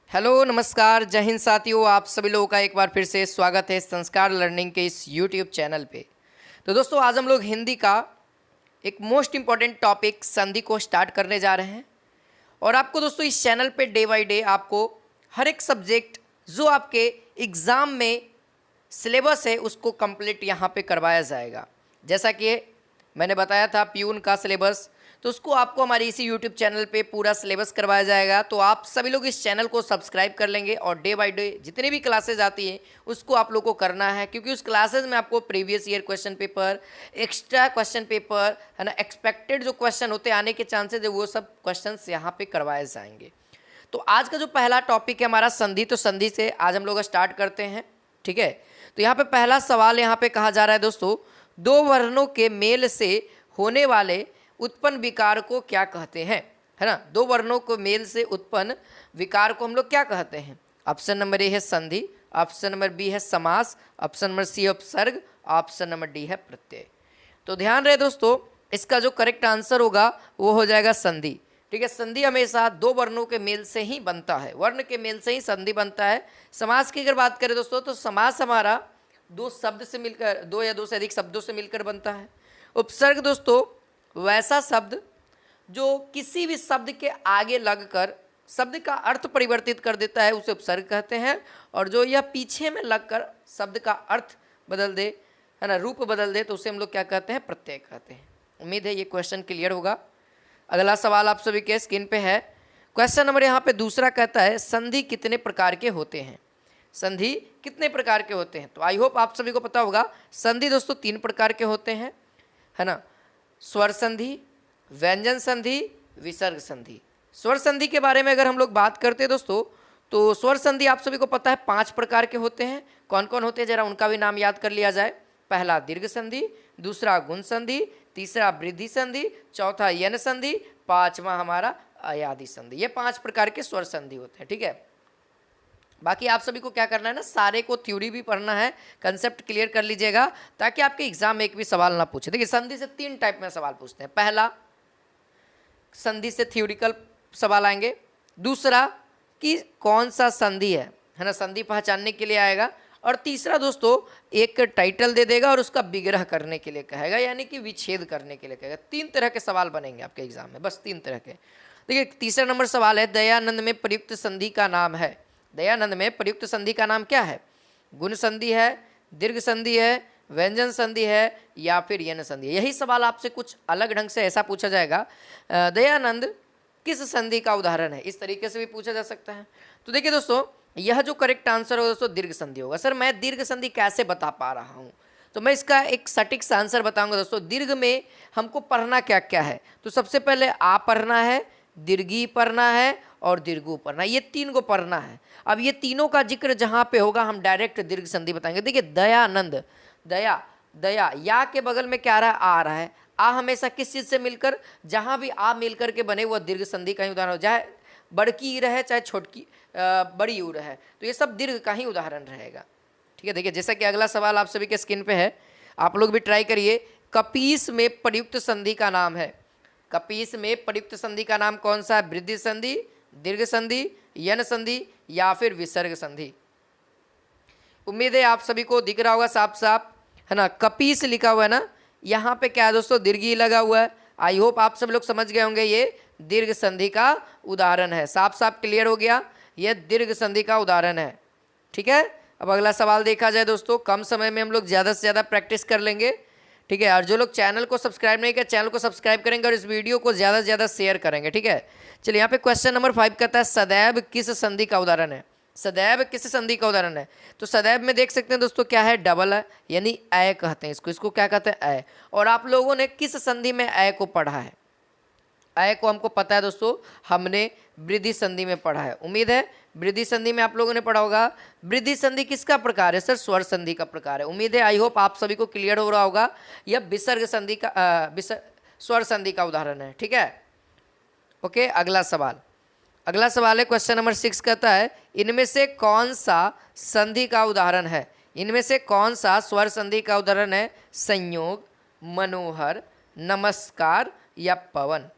Hello नमस्कार जय हिंद साथियों, आप सभी लोगों का एक बार फिर से स्वागत है संस्कार लर्निंग के इस यूट्यूब चैनल पे। तो दोस्तों आज हम लोग हिंदी का एक मोस्ट इम्पॉर्टेंट टॉपिक संधि को स्टार्ट करने जा रहे हैं। और आपको दोस्तों इस चैनल पे डे बाय डे आपको हर एक सब्जेक्ट जो आपके एग्ज़ाम में सिलेबस है उसको कंप्लीट यहाँ पे करवाया जाएगा। जैसा कि मैंने बताया था प्यून का सिलेबस, तो उसको आपको हमारे इसी यूट्यूब चैनल पे पूरा सिलेबस करवाया जाएगा। तो आप सभी लोग इस चैनल को सब्सक्राइब कर लेंगे और डे बाय डे जितनी भी क्लासेज आती हैं उसको आप लोग को करना है, क्योंकि उस क्लासेज में आपको previous year question paper, extra question paper है ना, एक्सपेक्टेड जो क्वेश्चन होते आने के चांसेज है वो सब क्वेश्चन यहाँ पे करवाए जाएंगे। तो आज का जो पहला टॉपिक है हमारा संधि, तो संधि से आज हम लोग स्टार्ट करते हैं। ठीक है, तो यहाँ पे पहला सवाल यहाँ पे कहा जा रहा है दोस्तों, दो वर्णों के मेल से होने वाले उत्पन्न विकार को क्या कहते हैं, है ना। दो वर्णों को मेल से उत्पन्न विकार को हम लोग क्या कहते हैं। ऑप्शन नंबर ए है संधि, ऑप्शन नंबर बी है समास, ऑप्शन नंबर सी उपसर्ग, ऑप्शन नंबर डी है प्रत्यय। तो ध्यान रहे दोस्तों, इसका जो करेक्ट आंसर होगा वो हो जाएगा संधि। ठीक है, संधि हमेशा दो वर्णों के मेल से ही बनता है, वर्ण के मेल से ही संधि बनता है। समास की अगर बात करें दोस्तों, तो समास हमारा दो शब्द से मिलकर, दो या दो से अधिक शब्दों से मिलकर बनता है। उपसर्ग दोस्तों वैसा शब्द जो किसी भी शब्द के आगे लगकर शब्द का अर्थ परिवर्तित कर देता है उसे उपसर्ग कहते हैं, और जो यह पीछे में लगकर शब्द का अर्थ बदल दे, है ना, रूप बदल दे, तो उसे हम लोग क्या कहते हैं, प्रत्यय कहते हैं। उम्मीद है ये क्वेश्चन क्लियर होगा। अगला सवाल आप सभी के स्क्रीन पे है। क्वेश्चन नंबर यहाँ पे दूसरा कहता है संधि कितने प्रकार के होते हैं। संधि कितने प्रकार के होते हैं, तो आई होप आप सभी को पता होगा। संधि दोस्तों तीन प्रकार के होते हैं, है ना। स्वर संधि, व्यंजन संधि, विसर्ग संधि। स्वर संधि के बारे में अगर हम लोग बात करते हैं दोस्तों, तो स्वर संधि आप सभी को पता है 5 प्रकार के होते हैं। कौन कौन होते हैं जरा उनका भी नाम याद कर लिया जाए। पहला दीर्घ संधि, दूसरा गुण संधि, तीसरा वृद्धि संधि, चौथा यन संधि, पांचवा हमारा अयादि संधि। ये 5 प्रकार के स्वर संधि होते हैं। ठीक है, बाकी आप सभी को क्या करना है ना, सारे को थ्योरी भी पढ़ना है, कंसेप्ट क्लियर कर लीजिएगा ताकि आपके एग्जाम में एक भी सवाल ना पूछे। देखिए संधि से 3 टाइप में सवाल पूछते हैं। पहला, संधि से थ्योरिकल सवाल आएंगे। दूसरा कि कौन सा संधि है ना, संधि पहचानने के लिए आएगा। और तीसरा दोस्तों एक टाइटल दे देगा और उसका विग्रह करने के लिए कहेगा, यानी कि विच्छेद करने के लिए कहेगा। 3 तरह के सवाल बनेंगे आपके एग्जाम में, बस 3 तरह के। देखिए तीसरा नंबर सवाल है, दयानंद में प्रयुक्त संधि का नाम है। दयानंद में प्रयुक्त संधि का नाम क्या है। गुण संधि है, दीर्घ संधि है, व्यंजन संधि है, या फिर यन संधि है। यही सवाल आपसे कुछ अलग ढंग से ऐसा पूछा जाएगा, दयानंद किस संधि का उदाहरण है, इस तरीके से भी पूछा जा सकता है। तो देखिए दोस्तों, यह जो करेक्ट आंसर होगा दोस्तों दीर्घ संधि होगा। सर मैं दीर्घ संधि कैसे बता पा रहा हूँ, तो मैं इसका एक सटीक सा आंसर बताऊंगा दोस्तों। दीर्घ में हमको पढ़ना क्या क्या है, तो सबसे पहले आ पढ़ना है, दीर्घी पढ़ना है और दीर्घु पढ़ना है। ये 3 को पढ़ना है। अब ये तीनों का जिक्र जहाँ पे होगा हम डायरेक्ट दीर्घ संधि बताएंगे। देखिए दयानंद, दया, दया, या के बगल में क्या आ रहा है, आ हमेशा किस चीज़ से मिलकर, जहाँ भी आ मिलकर के बने वह दीर्घ संधि का ही उदाहरण हो, चाहे बड़की ई रहे चाहे छोटकी बड़ी ऊ रहे, तो ये सब दीर्घ का ही उदाहरण रहेगा। ठीक है, देखिए जैसा कि अगला सवाल आप सभी के स्क्रीन पे है, आप लोग भी ट्राई करिए। कपीस में प्रयुक्त संधि का नाम है। कपीस में प्रयुक्त संधि का नाम कौन सा है, वृद्धि संधि, दीर्घ संधि, यन संधि, या फिर विसर्ग संधि। उम्मीद है आप सभी को दिख रहा होगा साफ साफ, है ना। कपीस लिखा हुआ है ना, यहाँ पे क्या है दोस्तों, दीर्घी लगा हुआ है। आई होप आप सब लोग समझ गए होंगे, ये दीर्घ संधि का उदाहरण है। साफ साफ क्लियर हो गया, यह दीर्घ संधि का उदाहरण है। ठीक है, अब अगला सवाल देखा जाए दोस्तों, कम समय में हम लोग ज़्यादा से ज़्यादा प्रैक्टिस कर लेंगे। ठीक है, और जो लोग चैनल को सब्सक्राइब नहीं किया चैनल को सब्सक्राइब करेंगे और इस वीडियो को ज़्यादा से ज़्यादा शेयर करेंगे। ठीक है, चलिए यहाँ पे क्वेश्चन नंबर 5 कहता है सदैव किस संधि का उदाहरण है। सदैव किस संधि का उदाहरण है, तो सदैव में देख सकते हैं दोस्तों क्या है, डबल है, यानी अय कहते हैं इसको। इसको क्या कहते हैं, अय। और आप लोगों ने किस संधि में अय को पढ़ा है। अय को हमको पता है दोस्तों, हमने वृद्धि संधि में पढ़ा है। उम्मीद है वृद्धि संधि में आप लोगों ने पढ़ा होगा। वृद्धि संधि किसका प्रकार है, सर स्वर संधि का प्रकार है। उम्मीद है आई होप आप सभी को क्लियर हो रहा होगा, यह विसर्ग संधि का स्वर संधि का उदाहरण है। ठीक है, ओके। अगला सवाल है क्वेश्चन नंबर 6 कहता है इनमें से कौन सा संधि का उदाहरण है। इनमें से कौन सा स्वर संधि का उदाहरण है, संयोग, मनोहर, नमस्कार या पवन।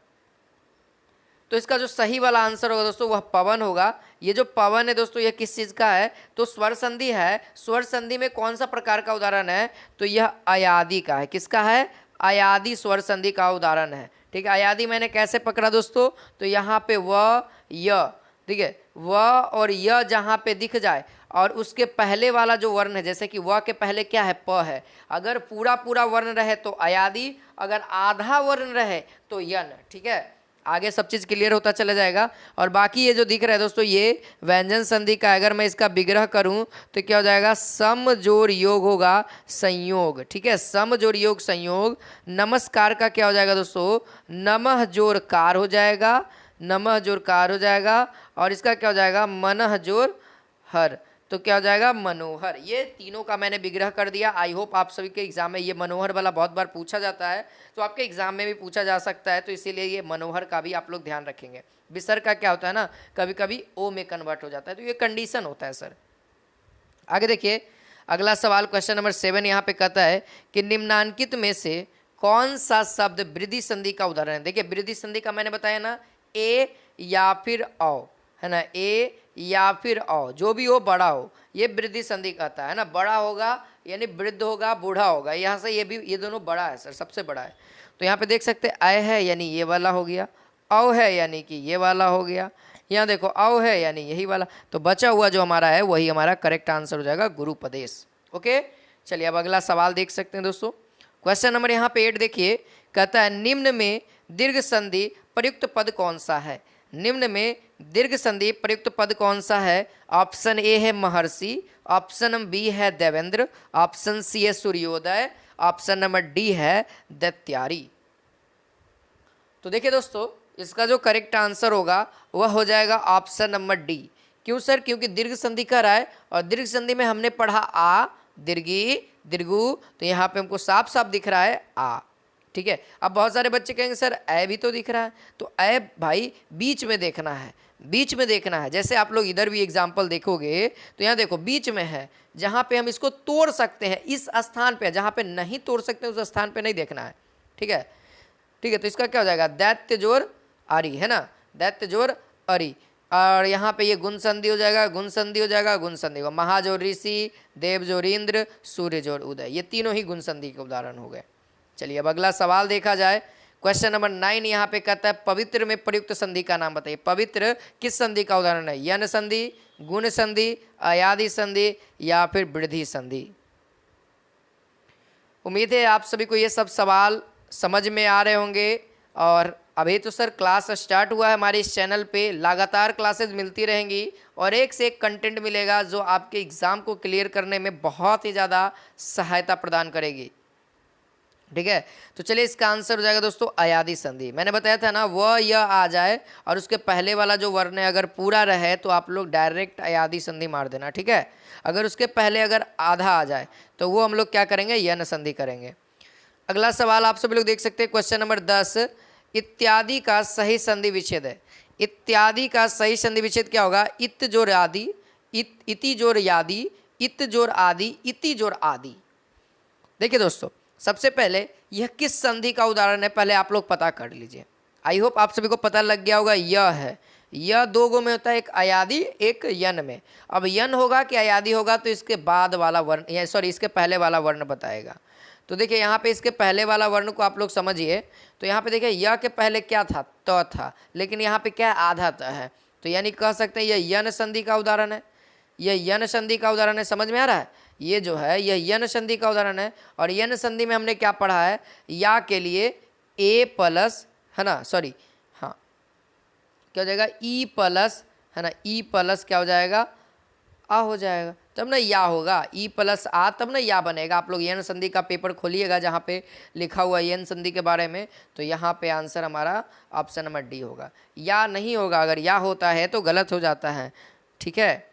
तो इसका जो सही वाला आंसर होगा दोस्तों वह पवन होगा। ये जो पवन है दोस्तों यह किस चीज़ का है, तो स्वर संधि है। स्वर संधि में कौन सा प्रकार का उदाहरण है, तो यह अयादि का है। किसका है, अयादि स्वर संधि का उदाहरण है। ठीक है, अयादि मैंने कैसे पकड़ा दोस्तों, तो यहाँ पे व य, ठीक है, व और य जहाँ पे दिख जाए और उसके पहले वाला जो वर्ण है, जैसे कि व के पहले क्या है, प है, अगर पूरा पूरा वर्ण रहे तो अयादि, अगर आधा वर्ण रहे तो यन। ठीक है, आगे सब चीज़ क्लियर होता चला जाएगा। और बाकी ये जो दिख रहा है दोस्तों ये व्यंजन संधि का, अगर मैं इसका विग्रह करूं तो क्या हो जाएगा, सम जोड़ योग होगा संयोग। ठीक है, सम जोड़ योग संयोग। नमस्कार का क्या हो जाएगा दोस्तों, नमः जोड़ कार हो जाएगा, नमः जोड़ कार हो जाएगा। और इसका क्या हो जाएगा, मनः जोड़ हर, तो क्या हो जाएगा, मनोहर। ये तीनों का मैंने विग्रह कर दिया। आई होप आप सभी के एग्जाम में ये मनोहर वाला बहुत बार पूछा जाता है, तो आपके एग्जाम में भी पूछा जा सकता है, तो इसीलिए ये मनोहर का भी आप लोग ध्यान रखेंगे। विसर्ग का क्या होता है ना, कभी कभी ओ में कन्वर्ट हो जाता है, तो ये कंडीशन होता है सर। आगे देखिए अगला सवाल, क्वेश्चन नंबर 7 यहाँ पे कहता है कि निम्नांकित में से कौन सा शब्द वृद्धि संधि का उदाहरण है। देखिए वृद्धि संधि का मैंने बताया ना, ए या फिर औ, है ना, ए या फिर औ, जो भी हो बड़ा हो, ये वृद्धि संधि कहता है ना। बड़ा होगा यानी वृद्ध होगा, बूढ़ा होगा, यहाँ से ये भी, ये दोनों बड़ा है सर, सबसे बड़ा है। तो यहाँ पे देख सकते हैं अय है यानी ये वाला हो गया, औ है यानी कि ये वाला हो गया, यहाँ देखो औ है यानी यही वाला, तो बचा हुआ जो हमारा है वही हमारा करेक्ट आंसर हो जाएगा, गुरुपदेश। ओके, चलिए अब अगला सवाल देख सकते हैं दोस्तों। क्वेश्चन नंबर यहाँ पे 8 देखिए, कहता है निम्न में दीर्घ संधि प्रयुक्त पद कौन सा है। निम्न में दीर्घ संधि प्रयुक्त पद कौन सा है। ऑप्शन ए है महर्षि, ऑप्शन बी है देवेंद्र, ऑप्शन सी है सूर्योदय, ऑप्शन नंबर डी है दैत्यारी। तो देखिए दोस्तों इसका जो करेक्ट आंसर होगा वह हो जाएगा ऑप्शन नंबर डी। क्यों सर, क्योंकि दीर्घ संधि का रहा है और दीर्घ संधि में हमने पढ़ा आ दीर्घी दीर्घु, तो यहाँ पे हमको साफ साफ दिख रहा है आ। ठीक है, अब बहुत सारे बच्चे कहेंगे सर ए भी तो दिख रहा है, तो ए भाई बीच में देखना है, बीच में देखना है। जैसे आप लोग इधर भी एग्जाम्पल देखोगे तो यहाँ देखो बीच में है, जहाँ पे हम इसको तोड़ सकते हैं इस स्थान पे, जहाँ पे नहीं तोड़ सकते उस स्थान पे नहीं देखना है। ठीक है, ठीक है, तो इसका क्या हो जाएगा, दैत्य जोड़ आरी, है ना, दैत्य जोड़ अरी। और यहाँ पे ये गुण संधि हो जाएगा, गुण संधि हो जाएगा, गुण संधि होगा, महाजोड़ ऋषि, देव जोड़ इंद्र, सूर्य जोड़ उदय, ये तीनों ही गुण संधि के उदाहरण हो गए। चलिए अब अगला सवाल देखा जाए। क्वेश्चन नंबर 9 यहाँ पे कहता है पवित्र में प्रयुक्त संधि का नाम बताइए। पवित्र किस संधि का उदाहरण है, यन संधि, गुण संधि, अयादि संधि या फिर वृद्धि संधि। उम्मीद है आप सभी को ये सब सवाल समझ में आ रहे होंगे। और अभी तो सर क्लास स्टार्ट हुआ है हमारे इस चैनल पे, लगातार क्लासेस मिलती रहेंगी और एक से एक कंटेंट मिलेगा जो आपके एग्ज़ाम को क्लियर करने में बहुत ही ज़्यादा सहायता प्रदान करेगी। ठीक है, तो चलिए इसका आंसर हो जाएगा दोस्तों अयादि संधि। मैंने बताया था ना व य आ जाए और उसके पहले वाला जो वर्ण है अगर पूरा रहे तो आप लोग डायरेक्ट अयादि संधि मार देना। ठीक है, अगर उसके पहले अगर आधा आ जाए तो वो हम लोग क्या करेंगे, यन संधि करेंगे। अगला सवाल आप सभी लोग देख सकते हैं, क्वेश्चन नंबर 10, इत्यादि का सही संधि विच्छेद है। इत्यादि का सही संधि विच्छेद क्या होगा, इत जोड़ आदि, इति जोड़ यादि, इत जोड़ आदि, इति जोड़ आदि। देखिए दोस्तों सबसे पहले यह किस संधि का उदाहरण है पहले आप लोग पता कर लीजिए। आई होप आप सभी को पता लग गया होगा, यह है, यह दो गो में होता है, एक अयादि एक यन में। अब यन होगा कि अयादि होगा तो इसके बाद वाला वर्ण, सॉरी इसके पहले वाला वर्ण बताएगा। तो देखिए यहाँ पे इसके पहले वाला वर्ण को आप लोग समझिए, तो यहाँ पे देखिए यह के पहले क्या था, त था, लेकिन यहाँ पे क्या आधा त है, तो यानी कह सकते हैं यह यन संधि का उदाहरण है, यह यन संधि का उदाहरण है। समझ में आ रहा है, ये जो है यह यन संधि का उदाहरण है। और यन संधि में हमने क्या पढ़ा है, या के लिए ए प्लस, है ना, सॉरी हाँ क्या हो जाएगा, ई प्लस, है ना, ई प्लस क्या हो जाएगा, आ हो जाएगा, तब ना या होगा, ई प्लस आ तब ना या बनेगा। आप लोग यन संधि का पेपर खोलिएगा जहाँ पे लिखा हुआ यन संधि के बारे में, तो यहाँ पे आंसर हमारा ऑप्शन नंबर डी होगा। या नहीं होगा, अगर या होता है तो गलत हो जाता है। ठीक है,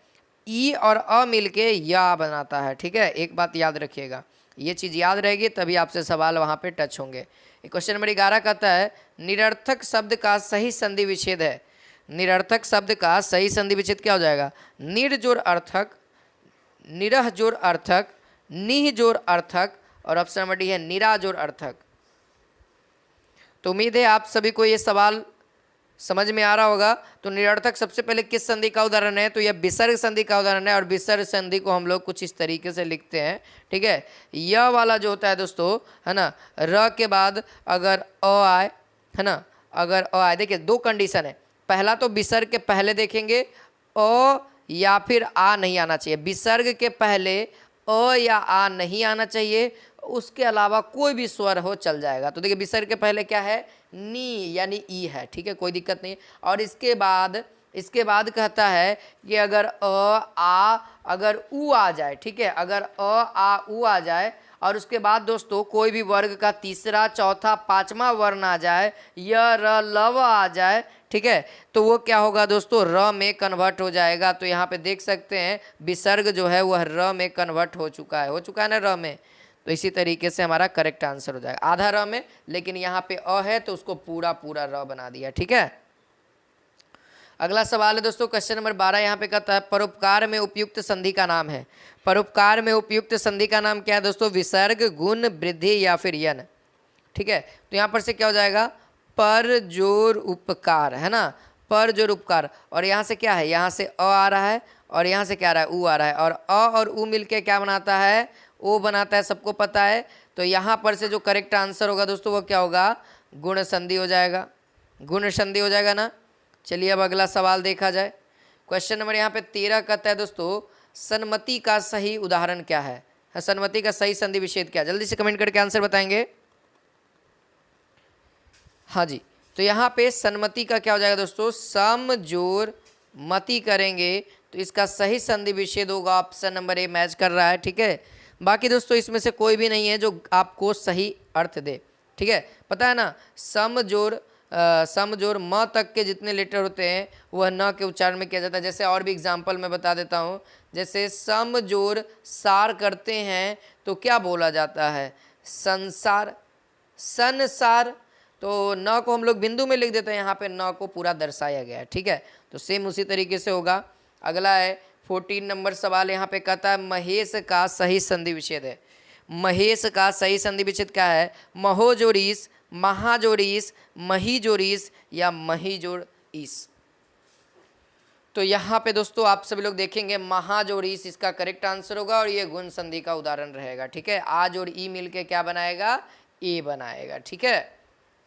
ई और अ मिलके या बनाता है। ठीक है, एक बात याद रखिएगा, ये चीज़ याद रहेगी तभी आपसे सवाल वहाँ पे टच होंगे। क्वेश्चन नंबर 11 कहता है निरर्थक शब्द का सही संधि विच्छेद है। निरर्थक शब्द का सही संधि विच्छेद क्या हो जाएगा, निर जोड़ अर्थक, निरह जोड़ अर्थक, निह जोड़ अर्थक, और ऑप्शन नंबर डी है निरा जोड़ अर्थक। तो उम्मीद है आप सभी को ये सवाल समझ में आ रहा होगा। तो निरर्थक सबसे पहले किस संधि का उदाहरण है, तो यह विसर्ग संधि का उदाहरण है। और विसर्ग संधि को हम लोग कुछ इस तरीके से लिखते हैं, ठीक है। यह वाला जो होता है दोस्तों, है ना, र के बाद अगर अ आए, है ना, अगर अ आए, देखिए दो कंडीशन है। पहला तो विसर्ग के पहले देखेंगे अ या फिर आ नहीं आना चाहिए। विसर्ग के पहले अ या आ नहीं आना चाहिए, उसके अलावा कोई भी स्वर हो चल जाएगा। तो देखिए विसर्ग के पहले क्या है, नी यानी ई है, ठीक है, कोई दिक्कत नहीं। और इसके बाद कहता है कि अगर अ आ अगर उ आ जाए, ठीक है, अगर अ आ उ आ जाए और उसके बाद दोस्तों कोई भी वर्ग का तीसरा चौथा पांचवा वर्ण आ जाए, य र लव आ जाए, ठीक है, तो वो क्या होगा दोस्तों, र में कन्वर्ट हो जाएगा। तो यहाँ पे देख सकते हैं विसर्ग जो है वह र में कन्वर्ट हो चुका है ना, र में। तो इसी तरीके से हमारा करेक्ट आंसर हो जाएगा, आधा र में, लेकिन यहाँ पे अ है तो उसको पूरा पूरा र बना दिया, ठीक है। अगला सवाल है दोस्तों क्वेश्चन नंबर 12, यहाँ पे कहता है परोपकार में उपयुक्त संधि का नाम है। परोपकार में उपयुक्त संधि का नाम क्या है दोस्तों, विसर्ग, गुण, वृद्धि या फिर यन, ठीक है। तो यहाँ पर से क्या हो जाएगा, पर जोर उपकार, है ना, पर जोर उपकार। और यहाँ से क्या है, यहाँ से अ आ रहा है और यहाँ से क्या आ रहा है, उ आ रहा है। और अ और उ मिलके क्या बनाता है, ओ बनाता है, सबको पता है। तो यहाँ पर से जो करेक्ट आंसर होगा दोस्तों वो क्या होगा, गुण संधि हो जाएगा, गुण संधि हो जाएगा ना। चलिए अब अगला सवाल देखा जाए। क्वेश्चन नंबर यहाँ पे 13 कहता है दोस्तों सन्मति का सही उदाहरण क्या है, सन्मति का सही संधि विच्छेद क्या है, जल्दी से कमेंट करके आंसर बताएंगे। हाँ जी, तो यहाँ पे सन्मति का क्या हो जाएगा दोस्तों, सम जोर मति करेंगे तो इसका सही संधि विच्छेद होगा ऑप्शन नंबर ए मैच कर रहा है, ठीक है। बाकी दोस्तों इसमें से कोई भी नहीं है जो आपको सही अर्थ दे, ठीक है। पता है ना, सम जोर म तक के जितने लेटर होते हैं वह न के उच्चारण में किया जाता है। जैसे और भी एग्जाम्पल मैं बता देता हूँ, जैसे सम जोर सार करते हैं तो क्या बोला जाता है, संसार, संसार। तो न को हम लोग बिंदु में लिख देते हैं, यहाँ पे न को पूरा दर्शाया गया है, ठीक है। तो सेम उसी तरीके से होगा। अगला है 14 नंबर सवाल, यहाँ पे कहता है महेश का सही संधि विच्छेद है। महेश का सही संधि विच्छेद क्या है, महोजोरीस, महाजोरीस, महीजोरीस या महीजोरीस। तो यहाँ पे दोस्तों आप सभी लोग देखेंगे महाजोरीस इसका करेक्ट आंसर होगा और ये गुण संधि का उदाहरण रहेगा, ठीक है। आज और ई मिलके क्या बनाएगा, ए बनाएगा, ठीक है।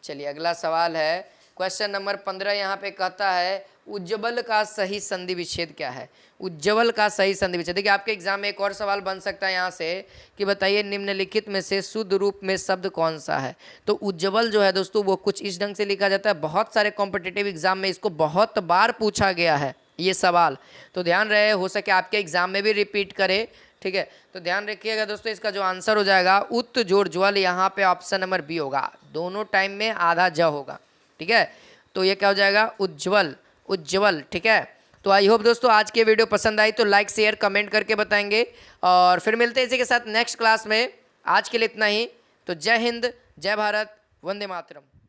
चलिए अगला सवाल है क्वेश्चन नंबर 15, यहाँ पे कहता है उज्ज्वल का सही संधि विच्छेद क्या है। उज्ज्वल का सही संधि विच्छेद, देखिए आपके एग्जाम में एक और सवाल बन सकता है यहाँ से कि बताइए निम्नलिखित में से शुद्ध रूप में शब्द कौन सा है। तो उज्ज्वल जो है दोस्तों वो कुछ इस ढंग से लिखा जाता है, बहुत सारे कॉम्पिटिटिव एग्जाम में इसको बहुत बार पूछा गया है ये सवाल, तो ध्यान रहे, हो सके आपके एग्जाम में भी रिपीट करे, ठीक है। तो ध्यान रखिएगा दोस्तों, इसका जो आंसर हो जाएगा उत जोड़ ज्वल, यहाँ पे ऑप्शन नंबर बी होगा, दोनों टाइम में आधा ज होगा, ठीक है। तो ये क्या हो जाएगा, उज्ज्वल, उज्ज्वल, ठीक है। तो आई होप दोस्तों आज की वीडियो पसंद आई तो लाइक शेयर कमेंट करके बताएंगे और फिर मिलते हैं इसी के साथ नेक्स्ट क्लास में। आज के लिए इतना ही, तो जय हिंद, जय भारत, वंदे मातरम।